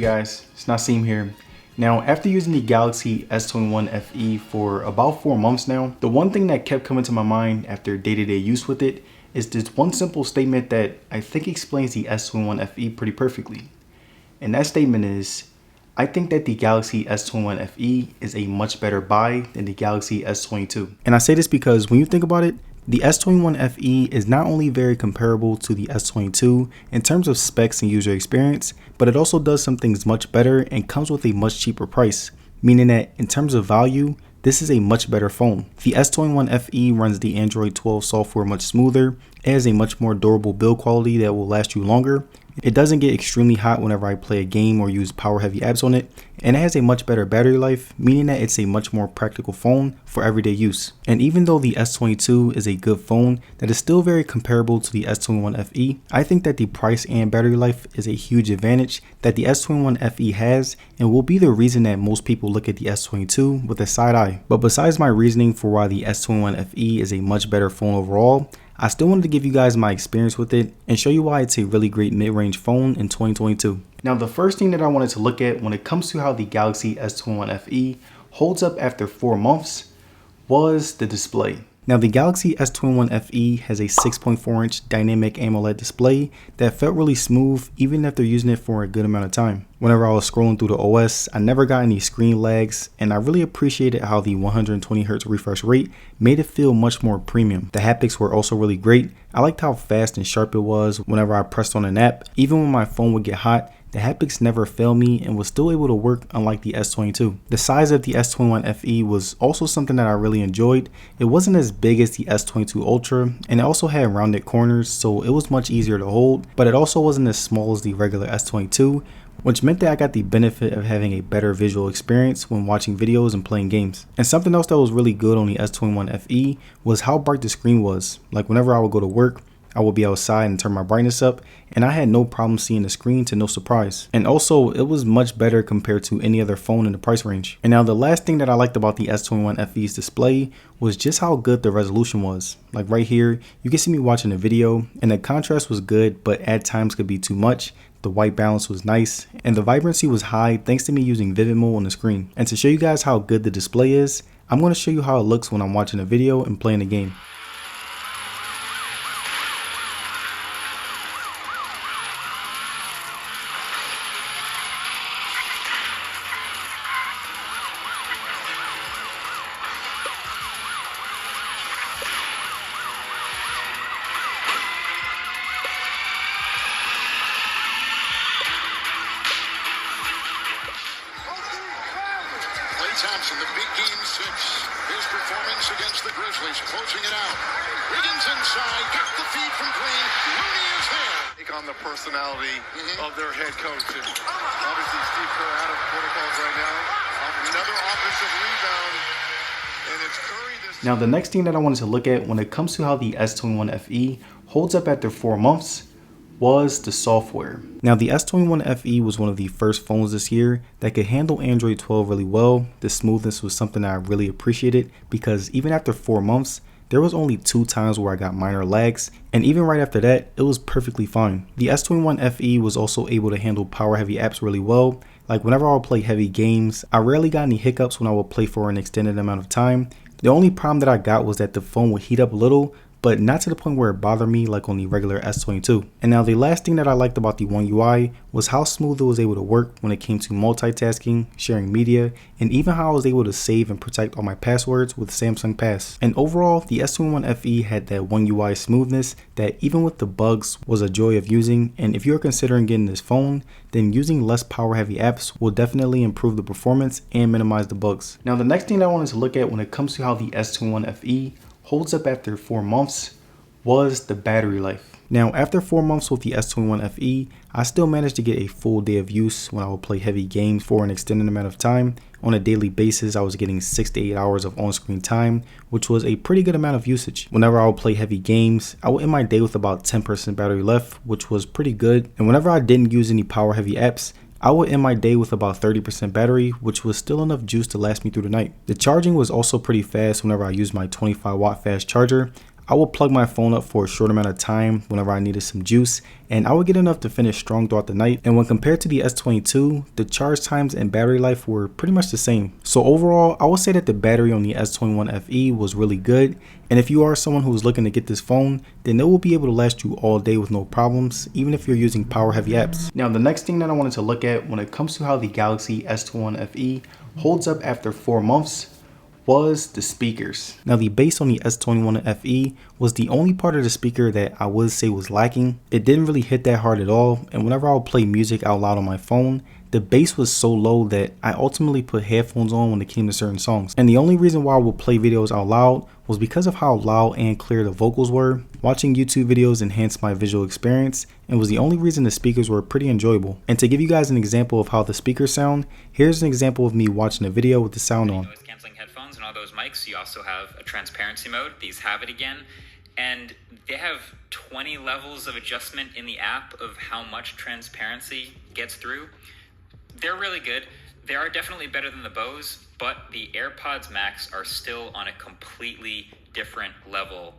guys, it's Nasim here. Now, after using the Galaxy S21 FE for about 4 months now, the one thing that kept coming to my mind after day-to-day use with it is this one simple statement that I think explains the S21 FE pretty perfectly. And that statement is, I think that the Galaxy S21 FE is a much better buy than the Galaxy S22. And I say this because when you think about it, the S21 FE is not only very comparable to the S22 in terms of specs and user experience, but it also does some things much better and comes with a much cheaper price, meaning that in terms of value, this is a much better phone. The S21 FE runs the Android 12 software much smoother, it has a much more durable build quality that will last you longer. It doesn't get extremely hot whenever I play a game or use power heavy apps on it, and it has a much better battery life, meaning that it's a much more practical phone for everyday use. And even though the S22 is a good phone that is still very comparable to the S21 FE, I think that the price and battery life is a huge advantage that the S21 FE has and will be the reason that most people look at the S22 with a side eye. But besides my reasoning for why the S21 FE is a much better phone overall, I still wanted to give you guys my experience with it and show you why it's a really great mid-range phone in 2022. Now, the first thing that I wanted to look at when it comes to how the Galaxy S21 FE holds up after 4 months was the display. Now, the Galaxy S21 FE has a 6.4-inch dynamic AMOLED display that felt really smooth even after using it for a good amount of time. Whenever I was scrolling through the OS, I never got any screen lags, and I really appreciated how the 120Hz refresh rate made it feel much more premium. The haptics were also really great. I liked how fast and sharp it was whenever I pressed on an app. Even when my phone would get hot, the haptics never failed me and was still able to work, unlike the S22. The size of the S21 FE was also something that I really enjoyed. It wasn't as big as the S22 Ultra, and it also had rounded corners, so it was much easier to hold, but it also wasn't as small as the regular S22, which meant that I got the benefit of having a better visual experience when watching videos and playing games. And something else that was really good on the S21 FE was how bright the screen was. Like whenever I would go to work, I would be outside and turn my brightness up, and I had no problem seeing the screen to no surprise. And also, it was much better compared to any other phone in the price range. And now the last thing that I liked about the S21 FE's display was just how good the resolution was. Like right here, you can see me watching a video, and the contrast was good, but at times could be too much. The white balance was nice, and the vibrancy was high thanks to me using Vivid Mode on the screen. And to show you guys how good the display is, I'm going to show you how it looks when I'm watching a video and playing a game. Thompson, the big game 6. His performance against the Grizzlies, closing it out. Wiggins inside, got the feed from Green. Looney is there. Take on the personality of their head coach. And obviously, Steve Kerr out of protocols right now. Another offensive rebound, and it's Curry. Now, the next thing that I wanted to look at when it comes to how the S21 FE holds up after 4 months was the software. Now, the S21 FE was one of the first phones this year that could handle Android 12 really well. The smoothness was something that I really appreciated because even after 4 months, there was only 2 times where I got minor lags, and even right after that, it was perfectly fine. The S21 FE was also able to handle power heavy apps really well. Like whenever I would play heavy games, I rarely got any hiccups when I would play for an extended amount of time. The only problem that I got was that the phone would heat up a little, but not to the point where it bothered me like on the regular S22. And now the last thing that I liked about the One UI was how smooth it was able to work when it came to multitasking, sharing media, and even how I was able to save and protect all my passwords with Samsung Pass. And overall, the S21 FE had that One UI smoothness that even with the bugs was a joy of using. And if you're considering getting this phone, then using less power heavy apps will definitely improve the performance and minimize the bugs. Now, the next thing that I wanted to look at when it comes to how the S21 FE holds up after 4 months was the battery life. Now, after 4 months with the S21 FE, I still managed to get a full day of use when I would play heavy games for an extended amount of time. On a daily basis, I was getting 6 to 8 hours of on-screen time, which was a pretty good amount of usage. Whenever I would play heavy games, I would end my day with about 10% battery left, which was pretty good. And whenever I didn't use any power heavy apps, I would end my day with about 30% battery, which was still enough juice to last me through the night. The charging was also pretty fast whenever I used my 25 watt fast charger. I would plug my phone up for a short amount of time whenever I needed some juice, and I would get enough to finish strong throughout the night. And when compared to the S22, the charge times and battery life were pretty much the same. So overall, I would say that the battery on the S21 FE was really good, and if you are someone who's looking to get this phone, then it will be able to last you all day with no problems, even if you're using power heavy apps. Now the next thing that I wanted to look at when it comes to how the Galaxy S21 FE holds up after 4 months was the speakers. Now the bass on the S21 FE was the only part of the speaker that I would say was lacking. It didn't really hit that hard at all, and whenever I would play music out loud on my phone, the bass was so low that I ultimately put headphones on when it came to certain songs. And the only reason why I would play videos out loud was because of how loud and clear the vocals were. Watching YouTube videos enhanced my visual experience and was the only reason the speakers were pretty enjoyable. And to give you guys an example of how the speakers sound, here's an example of me watching a video with the sound on. Noise canceling headphones and all those mics. You also have a transparency mode. These have it again. And they have 20 levels of adjustment in the app of how much transparency gets through. They're really good. They are definitely better than the Bose, but the AirPods Max are still on a completely different level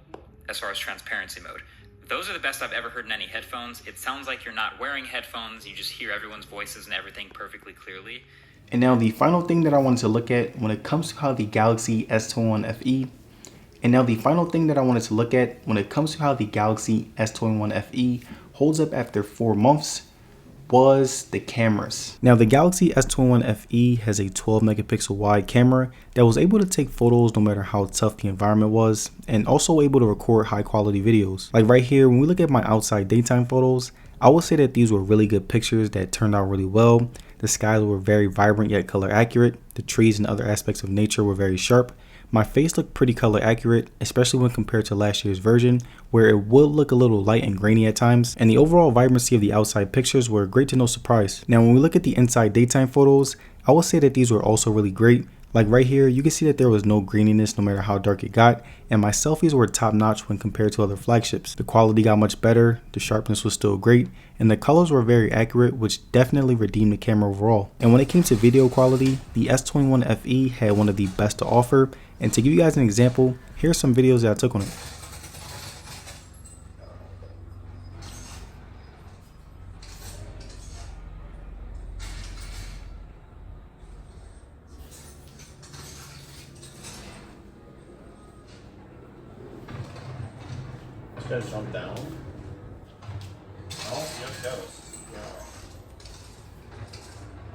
as far as transparency mode. Those are the best I've ever heard in any headphones. It sounds like you're not wearing headphones. You just hear everyone's voices and everything perfectly clearly. And now the final thing that I wanted to look at when it comes to how the Galaxy S21 FE holds up after 4 months was the cameras. Now the Galaxy S21 FE has a 12 megapixel wide camera that was able to take photos no matter how tough the environment was, and also able to record high quality videos. Like right here, when we look at my outside daytime photos, I would say that these were really good pictures that turned out really well. The skies were very vibrant yet color accurate. The trees and other aspects of nature were very sharp. My face looked pretty color accurate, especially when compared to last year's version, where it would look a little light and grainy at times, and the overall vibrancy of the outside pictures were great to no surprise. Now when we look at the inside daytime photos, I would say that these were also really great. Like right here, you can see that there was no graininess no matter how dark it got, and my selfies were top notch when compared to other flagships. The quality got much better, the sharpness was still great, and the colors were very accurate, which definitely redeemed the camera overall. And when it came to video quality, the S21 FE had one of the best to offer, and to give you guys an example, here's some videos that I took on it. You guys jump down? Oh, yes, Ghost.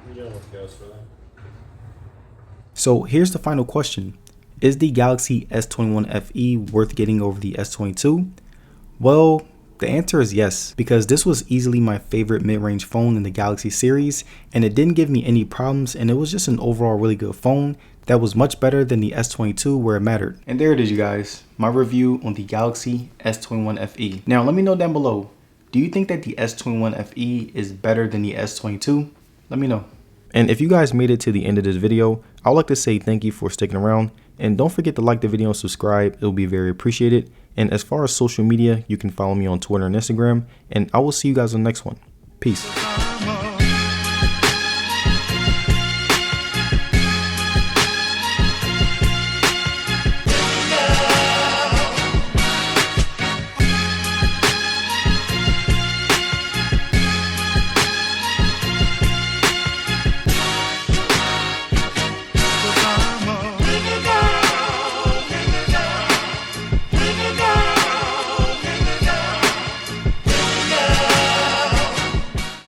We're dealing with Ghost for that. So here's the final question. Is the Galaxy S21 FE worth getting over the S22? Well, the answer is yes, because this was easily my favorite mid-range phone in the Galaxy series, and it didn't give me any problems, and it was just an overall really good phone that was much better than the S22 where it mattered. And there it is, you guys, my review on the Galaxy S21 FE. Now let me know down below, do you think that the S21 FE is better than the S22? Let me know. And if you guys made it to the end of this video, I'd like to say thank you for sticking around, and don't forget to like the video and subscribe. It'll be very appreciated. And as far as social media, you can follow me on Twitter and Instagram, and I will see you guys on the next one. Peace.